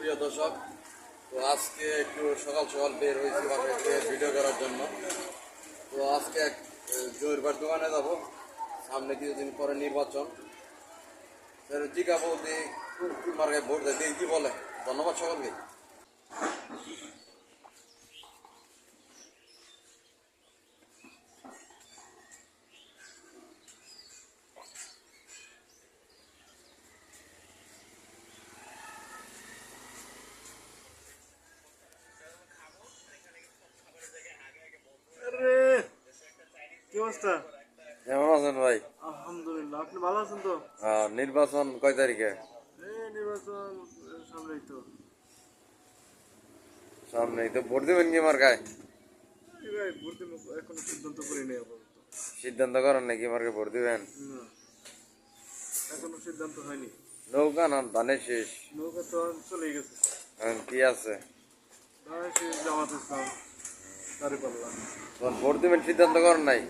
প্রিয় দর্শক, তো আজকে একটু সকাল সকাল বের হয়েছি বাসা থেকে ভিডিও করার জন্য। তো আজকে এক জহিরবার দোকানে যাব, সামনে কিছুদিন পরে নির্বাচন। জিকা বলতে মার্কায় ভোট দেয় কি বলে। ধন্যবাদ সকলকে। কি অবস্থা? কেমন আছেন ভাই? আলহামদুলিল্লাহ। আপনি ভালো আছেন তো? নির্বাচন কয় তারিখে? নির্বাচন সামনেই তো। সামনেই তো। ভোট দেবেন কি মার্কায়? ভাই ভোট দিব, এখনো সিদ্ধান্ত করি নাই আপাতত। সিদ্ধান্ত করেন নাকি মার্কায় ভোট দিবেন? না, এখনো সিদ্ধান্ত হয়নি। নৌকা না ধানের শেষ? নৌকা তো চলেই গেছে। এখন কি আছে? ধানের শেষ, জামাত ইসলাম, দাঁড়িপাল্লা। ভোট দিবেন সিদ্ধান্ত করেন নাই?